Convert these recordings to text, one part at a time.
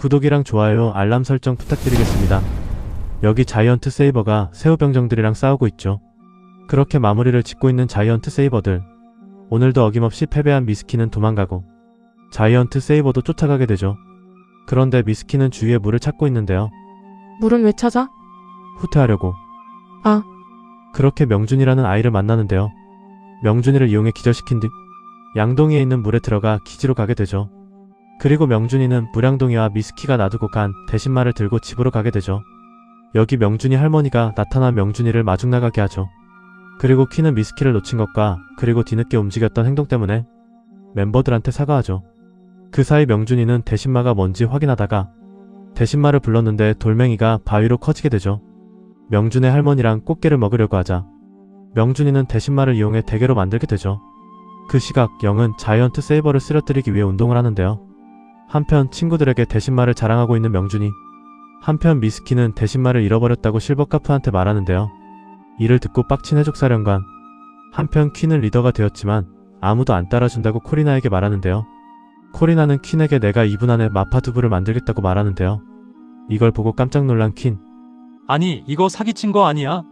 구독이랑 좋아요, 알람 설정 부탁드리겠습니다. 여기 자이언트 세이버가 새우병정들이랑 싸우고 있죠. 그렇게 마무리를 짓고 있는 자이언트 세이버들. 오늘도 어김없이 패배한 미스키는 도망가고 자이언트 세이버도 쫓아가게 되죠. 그런데 미스키는 주위에 물을 찾고 있는데요. 물은 왜 찾아? 후퇴하려고. 아. 그렇게 명준이라는 아이를 만나는데요. 명준이를 이용해 기절시킨 뒤 양동이에 있는 물에 들어가 기지로 가게 되죠. 그리고 명준이는 무량동이와 미스키가 놔두고 간 대신말을 들고 집으로 가게 되죠. 여기 명준이 할머니가 나타나 명준이를 마중나가게 하죠. 그리고 퀸은 미스키를 놓친 것과 그리고 뒤늦게 움직였던 행동 때문에 멤버들한테 사과하죠. 그 사이 명준이는 대신마가 뭔지 확인하다가 대신마를 불렀는데 돌멩이가 바위로 커지게 되죠. 명준의 할머니랑 꽃게를 먹으려고 하자 명준이는 대신마를 이용해 대게로 만들게 되죠. 그 시각 영은 자이언트 세이버를 쓰러뜨리기 위해 운동을 하는데요. 한편 친구들에게 대신마를 자랑하고 있는 명준이, 한편 미스키는 대신마를 잃어버렸다고 실버카프한테 말하는데요. 이를 듣고 빡친 해적사령관. 한편 퀸은 리더가 되었지만 아무도 안 따라준다고 코리나에게 말하는데요. 코리나는 퀸에게 내가 2분 안에 마파두부를 만들겠다고 말하는데요. 이걸 보고 깜짝 놀란 퀸. 아니, 이거 사기친 거 아니야?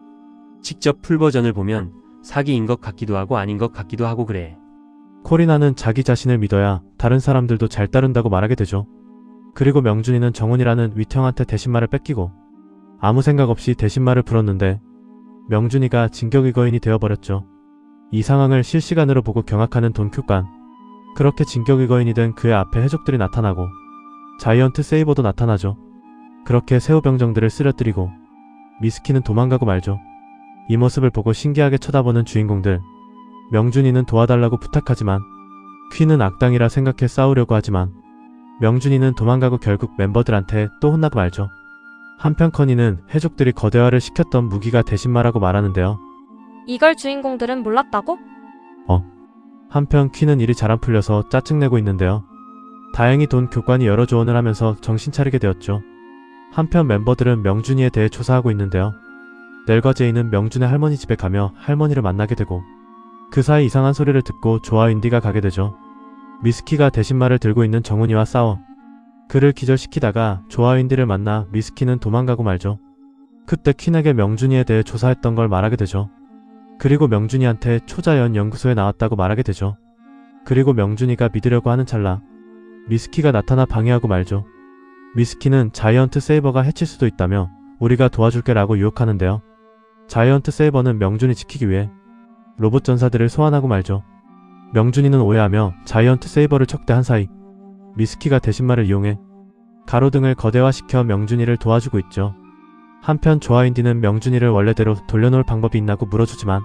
직접 풀버전을 보면 사기인 것 같기도 하고 아닌 것 같기도 하고 그래. 코리나는 자기 자신을 믿어야 다른 사람들도 잘 따른다고 말하게 되죠. 그리고 명준이는 정훈이라는 위태형한테 대신말을 뺏기고 아무 생각 없이 대신말을 불었는데 명준이가 진격의거인이 되어버렸죠. 이 상황을 실시간으로 보고 경악하는 돈큐관. 그렇게 진격의거인이 된 그의 앞에 해적들이 나타나고 자이언트 세이버도 나타나죠. 그렇게 새우병정들을 쓰러뜨리고 미스키는 도망가고 말죠. 이 모습을 보고 신기하게 쳐다보는 주인공들. 명준이는 도와달라고 부탁하지만 퀸은 악당이라 생각해 싸우려고 하지만 명준이는 도망가고 결국 멤버들한테 또 혼나고 말죠. 한편 커니는 해적들이 거대화를 시켰던 무기가 대신마라고 말하는데요. 이걸 주인공들은 몰랐다고? 한편 퀸은 일이 잘 안 풀려서 짜증내고 있는데요. 다행히 돈 교관이 여러 조언을 하면서 정신 차리게 되었죠. 한편 멤버들은 명준이에 대해 조사하고 있는데요. 넬과 제이는 명준의 할머니 집에 가며 할머니를 만나게 되고 그 사이 이상한 소리를 듣고 조와 윈디가 가게 되죠. 미스키가 대신말을 들고 있는 정훈이와 싸워 그를 기절시키다가 조와 윈디를 만나 미스키는 도망가고 말죠. 그때 퀸에게 명준이에 대해 조사했던 걸 말하게 되죠. 그리고 명준이한테 초자연 연구소에 나왔다고 말하게 되죠. 그리고 명준이가 믿으려고 하는 찰나 미스키가 나타나 방해하고 말죠. 미스키는 자이언트 세이버가 해칠 수도 있다며 우리가 도와줄게 라고 유혹하는데요. 자이언트 세이버는 명준이 지키기 위해 로봇 전사들을 소환하고 말죠. 명준이는 오해하며 자이언트 세이버를 척대한 사이 미스키가 대신말을 이용해 가로등을 거대화시켜 명준이를 도와주고 있죠. 한편 조아인디는 명준이를 원래대로 돌려놓을 방법이 있나고 물어주지만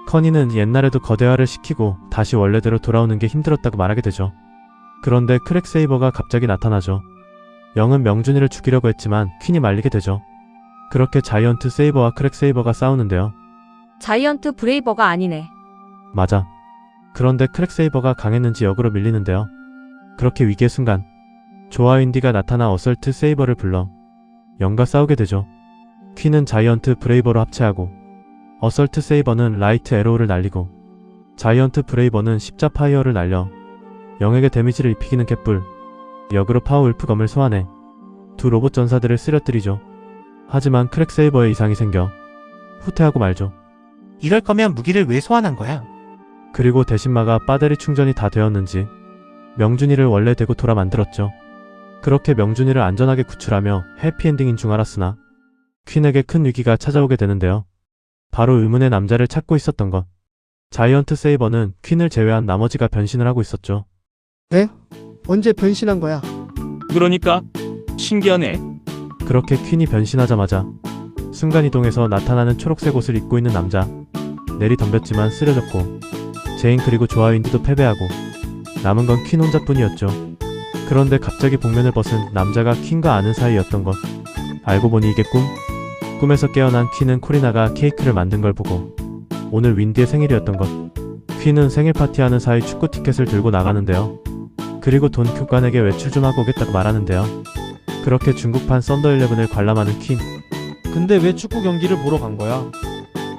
커니는 옛날에도 거대화를 시키고 다시 원래대로 돌아오는 게 힘들었다고 말하게 되죠. 그런데 크랙세이버가 갑자기 나타나죠. 영은 명준이를 죽이려고 했지만 퀸이 말리게 되죠. 그렇게 자이언트 세이버와 크랙세이버가 싸우는데요. 자이언트 브레이버가 아니네. 맞아. 그런데 크랙세이버가 강했는지 역으로 밀리는데요. 그렇게 위기의 순간 조아윈디가 나타나 어설트 세이버를 불러 영과 싸우게 되죠. 퀸은 자이언트 브레이버로 합체하고 어설트 세이버는 라이트 에로우를 날리고 자이언트 브레이버는 십자 파이어를 날려 영에게 데미지를 입히기는 개뿔. 역으로 파워울프검을 소환해 두 로봇 전사들을 쓰러뜨리죠. 하지만 크랙세이버에 이상이 생겨 후퇴하고 말죠. 이럴 거면 무기를 왜 소환한 거야? 그리고 대신마가 배터리 충전이 다 되었는지 명준이를 원래 대고 돌아 만들었죠. 그렇게 명준이를 안전하게 구출하며 해피엔딩인 줄 알았으나 퀸에게 큰 위기가 찾아오게 되는데요. 바로 의문의 남자를 찾고 있었던 것. 자이언트 세이버는 퀸을 제외한 나머지가 변신을 하고 있었죠. 네? 언제 변신한 거야? 그러니까 신기하네. 그렇게 퀸이 변신하자마자 순간이동해서 나타나는 초록색 옷을 입고 있는 남자. 넬이 덤볐지만 쓰러졌고 제인 그리고 조아윈디도 패배하고 남은 건 퀸 혼자뿐이었죠. 그런데 갑자기 복면을 벗은 남자가 퀸과 아는 사이였던 것. 알고 보니 이게 꿈에서 깨어난 퀸은 코리나가 케이크를 만든 걸 보고 오늘 윈디의 생일이었던 것. 퀸은 생일 파티하는 사이 축구 티켓을 들고 나가는데요. 그리고 돈 교관에게 외출 좀 하고 오겠다고 말하는데요. 그렇게 중국판 썬더11을 관람하는 퀸. 근데 왜 축구 경기를 보러 간 거야?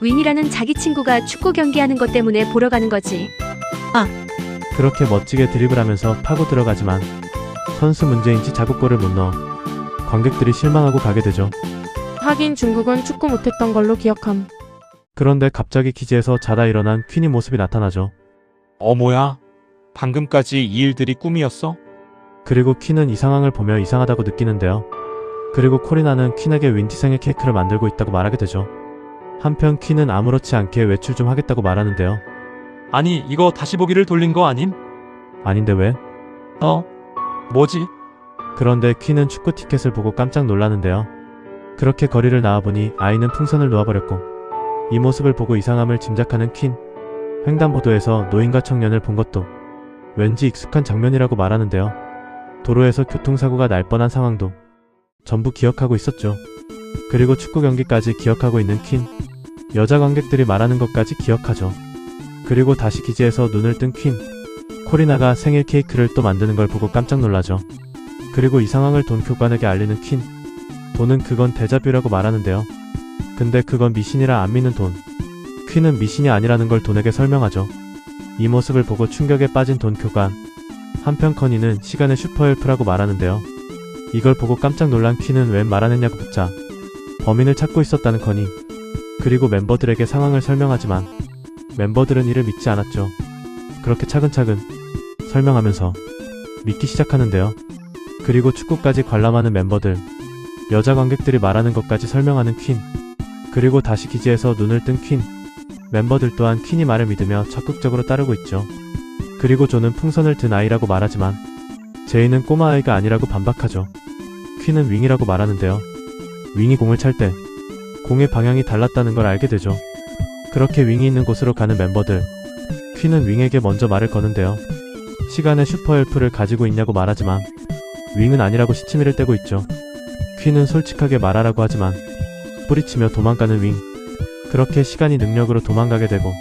윈이라는 자기 친구가 축구 경기하는 것 때문에 보러 가는 거지. 그렇게 멋지게 드리블하면서 파고 들어가지만 선수 문제인지 자국골을 못 넣어 관객들이 실망하고 가게 되죠. 하긴 중국은 축구 못했던 걸로 기억함. 그런데 갑자기 기지에서 자다 일어난 퀸이 모습이 나타나죠. 어머야, 방금까지 이 일들이 꿈이었어? 그리고 퀸은 이 상황을 보며 이상하다고 느끼는데요. 그리고 코리나는 퀸에게 윈티 생일 케이크를 만들고 있다고 말하게 되죠. 한편 퀸은 아무렇지 않게 외출 좀 하겠다고 말하는데요. 아니, 이거 다시 보기를 돌린 거 아님? 아닌데 왜? 뭐지? 그런데 퀸은 축구 티켓을 보고 깜짝 놀라는데요. 그렇게 거리를 나와보니 아이는 풍선을 놓아버렸고 이 모습을 보고 이상함을 짐작하는 퀸. 횡단보도에서 노인과 청년을 본 것도 왠지 익숙한 장면이라고 말하는데요. 도로에서 교통사고가 날 뻔한 상황도 전부 기억하고 있었죠. 그리고 축구 경기까지 기억하고 있는 퀸. 여자 관객들이 말하는 것까지 기억하죠. 그리고 다시 기지에서 눈을 뜬 퀸. 코리나가 생일 케이크를 또 만드는 걸 보고 깜짝 놀라죠. 그리고 이 상황을 돈 교관에게 알리는 퀸. 돈은 그건 데자뷰라고 말하는데요. 근데 그건 미신이라 안 믿는 돈. 퀸은 미신이 아니라는 걸 돈에게 설명하죠. 이 모습을 보고 충격에 빠진 돈 교관. 한편 커니는 시간의 슈퍼헬프라고 말하는데요. 이걸 보고 깜짝 놀란 퀸은 웬 말 안 했냐고 묻자 범인을 찾고 있었다는 커니. 그리고 멤버들에게 상황을 설명하지만 멤버들은 이를 믿지 않았죠. 그렇게 차근차근 설명하면서 믿기 시작하는데요. 그리고 축구까지 관람하는 멤버들, 여자 관객들이 말하는 것까지 설명하는 퀸. 그리고 다시 기지에서 눈을 뜬 퀸. 멤버들 또한 퀸이 말을 믿으며 적극적으로 따르고 있죠. 그리고 조는 풍선을 든 아이라고 말하지만 제이는 꼬마아이가 아니라고 반박하죠. 퀸은 윙이라고 말하는데요. 윙이 공을 찰 때 공의 방향이 달랐다는 걸 알게 되죠. 그렇게 윙이 있는 곳으로 가는 멤버들. 퀸은 윙에게 먼저 말을 거는데요. 시간의 슈퍼헬프를 가지고 있냐고 말하지만 윙은 아니라고 시치미를 떼고 있죠. 퀸은 솔직하게 말하라고 하지만 뿌리치며 도망가는 윙. 그렇게 시간이 능력으로 도망가게 되고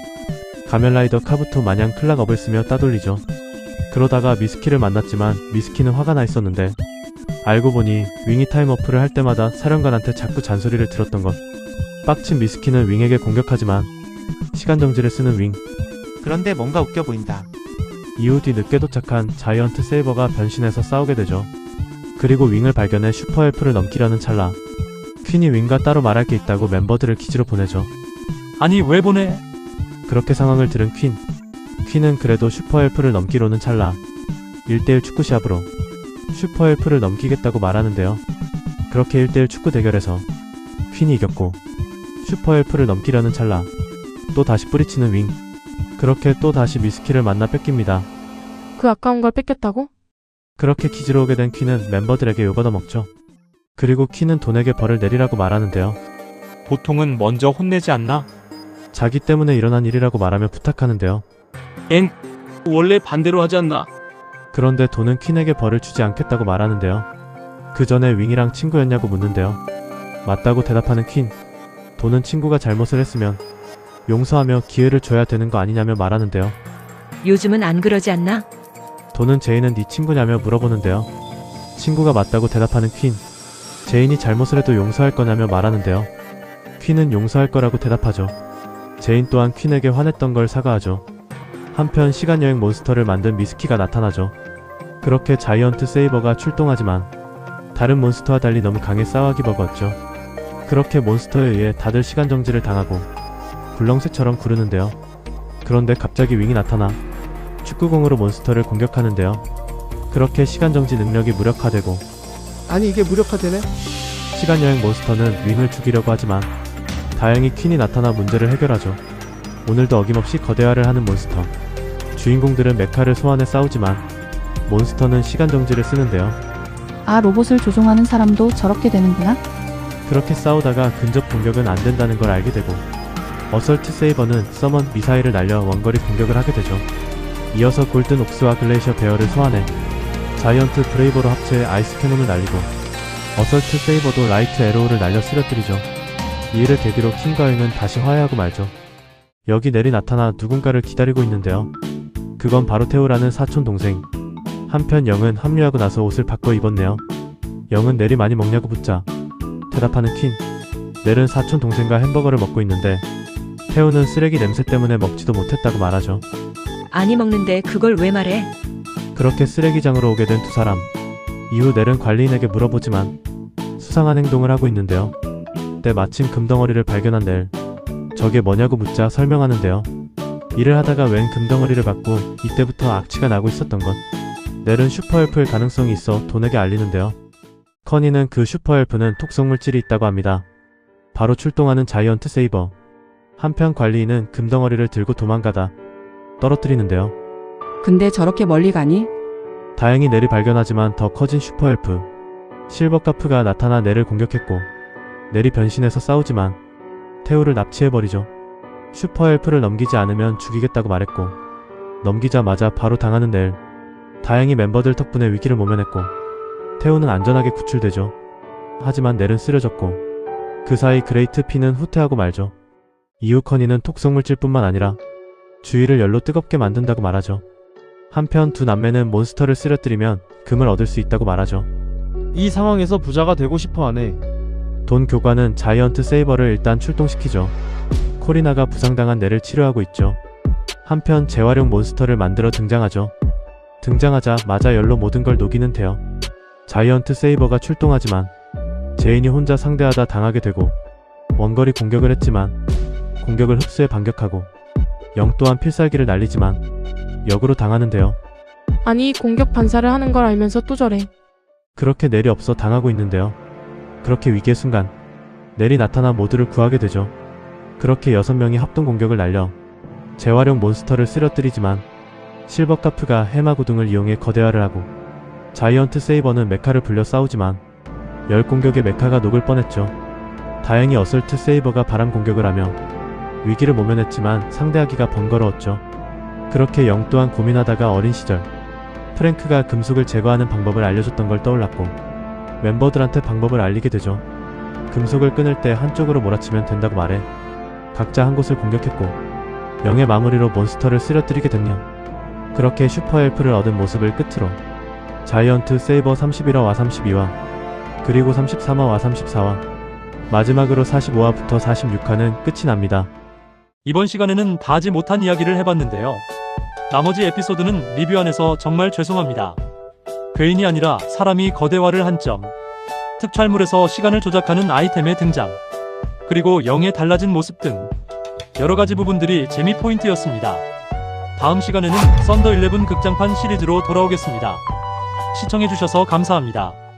가면라이더 카부토 마냥 클락업을 쓰며 따돌리죠. 그러다가 미스키를 만났지만 미스키는 화가 나 있었는데 알고 보니 윙이 타임어프를 할 때마다 사령관한테 자꾸 잔소리를 들었던 것. 빡친 미스키는 윙에게 공격하지만 시간정지를 쓰는 윙. 그런데 뭔가 웃겨 보인다. 이후 뒤 늦게 도착한 자이언트 세이버가 변신해서 싸우게 되죠. 그리고 윙을 발견해 슈퍼헬프를 넘기려는 찰나 퀸이 윙과 따로 말할 게 있다고 멤버들을 기지로 보내죠. 아니, 왜 보내? 그렇게 상황을 들은 퀸. 퀸은 그래도 슈퍼헬프를 넘기로는 찰나 1대1 축구 시합으로 슈퍼헬프를 넘기겠다고 말하는데요. 그렇게 1대1 축구 대결에서 퀸이 이겼고 슈퍼헬프를 넘기려는 찰나 또 다시 뿌리치는 윙. 그렇게 또 다시 미스키를 만나 뺏깁니다. 그 아까운 걸 뺏겼다고? 그렇게 기지로 오게 된 퀸은 멤버들에게 욕 얻어먹죠. 그리고 퀸은 돈에게 벌을 내리라고 말하는데요. 보통은 먼저 혼내지 않나? 자기 때문에 일어난 일이라고 말하며 부탁하는데요. 원래 반대로 하지 않나? 그런데 돈은 퀸에게 벌을 주지 않겠다고 말하는데요. 그 전에 윙이랑 친구였냐고 묻는데요. 맞다고 대답하는 퀸. 돈은 친구가 잘못을 했으면 용서하며 기회를 줘야 되는 거 아니냐며 말하는데요. 요즘은 안 그러지 않나? 돈은 제인은 네 친구냐며 물어보는데요. 친구가 맞다고 대답하는 퀸. 제인이 잘못을 해도 용서할 거냐며 말하는데요. 퀸은 용서할 거라고 대답하죠. 제인 또한 퀸에게 화냈던 걸 사과하죠. 한편 시간여행 몬스터를 만든 미스키가 나타나죠. 그렇게 자이언트 세이버가 출동하지만 다른 몬스터와 달리 너무 강해 싸워하기 버거웠죠. 그렇게 몬스터에 의해 다들 시간정지를 당하고 굴렁쇠처럼 구르는데요. 그런데 갑자기 윙이 나타나 축구공으로 몬스터를 공격하는데요. 그렇게 시간정지 능력이 무력화되고 아니 이게 무력화되네? 시간여행 몬스터는 윙을 죽이려고 하지만 다행히 퀸이 나타나 문제를 해결하죠. 오늘도 어김없이 거대화를 하는 몬스터. 주인공들은 메카를 소환해 싸우지만 몬스터는 시간정지를 쓰는데요. 아, 로봇을 조종하는 사람도 저렇게 되는구나. 그렇게 싸우다가 근접 공격은 안 된다는 걸 알게 되고 어설트 세이버는 서먼 미사일을 날려 원거리 공격을 하게 되죠. 이어서 골든 옥스와 글레이셔 베어를 소환해 자이언트 브레이버로 합체해 아이스 캐논을 날리고 어설트 세이버도 라이트 에로우를 날려 쓰러뜨리죠. 이 일을 계기로 퀸과 윙은 다시 화해하고 말죠. 여기 넬이 나타나 누군가를 기다리고 있는데요. 그건 바로 테오라는 사촌 동생. 한편 영은 합류하고 나서 옷을 바꿔 입었네요. 영은 넬이 많이 먹냐고 묻자 대답하는 퀸. 넬은 사촌 동생과 햄버거를 먹고 있는데 테오는 쓰레기 냄새 때문에 먹지도 못했다고 말하죠. 아니 먹는데 그걸 왜 말해? 그렇게 쓰레기장으로 오게 된 두 사람. 이후 넬은 관리인에게 물어보지만 수상한 행동을 하고 있는데요. 때 마침 금덩어리를 발견한 넬. 저게 뭐냐고 묻자 설명하는데요. 일을 하다가 웬 금덩어리를 받고 이때부터 악취가 나고 있었던 것. 넬은 슈퍼헬프일 가능성이 있어 돈에게 알리는데요. 커니는 그 슈퍼헬프는 톡성물질이 있다고 합니다. 바로 출동하는 자이언트 세이버. 한편 관리인은 금덩어리를 들고 도망가다 떨어뜨리는데요. 근데 저렇게 멀리 가니? 다행히 넬이 발견하지만 더 커진 슈퍼헬프 실버카프가 나타나 넬을 공격했고 넬이 변신해서 싸우지만 테오를 납치해버리죠. 슈퍼헬프를 넘기지 않으면 죽이겠다고 말했고 넘기자마자 바로 당하는 넬. 다행히 멤버들 덕분에 위기를 모면했고 테오는 안전하게 구출되죠. 하지만 넬은 쓰러졌고 그 사이 그레이트 피는 후퇴하고 말죠. 이후 커니는 톡성물질뿐만 아니라 주위를 열로 뜨겁게 만든다고 말하죠. 한편 두 남매는 몬스터를 쓰러뜨리면 금을 얻을 수 있다고 말하죠. 이 상황에서 부자가 되고 싶어 하네. 돈 교관은 자이언트 세이버를 일단 출동시키죠. 코리나가 부상당한 넬을 치료하고 있죠. 한편 재활용 몬스터를 만들어 등장하죠. 등장하자마자 열로 모든 걸 녹이는 테어. 자이언트 세이버가 출동하지만 제인이 혼자 상대하다 당하게 되고 원거리 공격을 했지만 공격을 흡수해 반격하고 영 또한 필살기를 날리지만 역으로 당하는데요. 아니 공격 반사를 하는 걸 알면서 또 저래. 그렇게 넬이 없어 당하고 있는데요. 그렇게 위기의 순간 넬이 나타나 모두를 구하게 되죠. 그렇게 6명이 합동 공격을 날려 재활용 몬스터를 쓰러뜨리지만 실버카프가 해마구둥을 이용해 거대화를 하고 자이언트 세이버는 메카를 불려 싸우지만 열 공격에 메카가 녹을 뻔했죠. 다행히 어설트 세이버가 바람 공격을 하며 위기를 모면했지만 상대하기가 번거로웠죠. 그렇게 영 또한 고민하다가 어린 시절 프랭크가 금속을 제거하는 방법을 알려줬던 걸 떠올랐고 멤버들한테 방법을 알리게 되죠. 금속을 끊을 때 한쪽으로 몰아치면 된다고 말해 각자 한 곳을 공격했고 영의 마무리로 몬스터를 쓰러뜨리게 됐냐. 그렇게 슈퍼헬프를 얻은 모습을 끝으로 자이언트 세이버 31화와 32화 그리고 33화와 34화 마지막으로 45화부터 46화는 끝이 납니다. 이번 시간에는 다 하지 못한 이야기를 해봤는데요. 나머지 에피소드는 리뷰 안에서 정말 죄송합니다. 괴인이 아니라 사람이 거대화를 한 점, 특촬물에서 시간을 조작하는 아이템의 등장, 그리고 영의 달라진 모습 등 여러가지 부분들이 재미 포인트였습니다. 다음 시간에는 썬더 11 극장판 시리즈로 돌아오겠습니다. 시청해주셔서 감사합니다.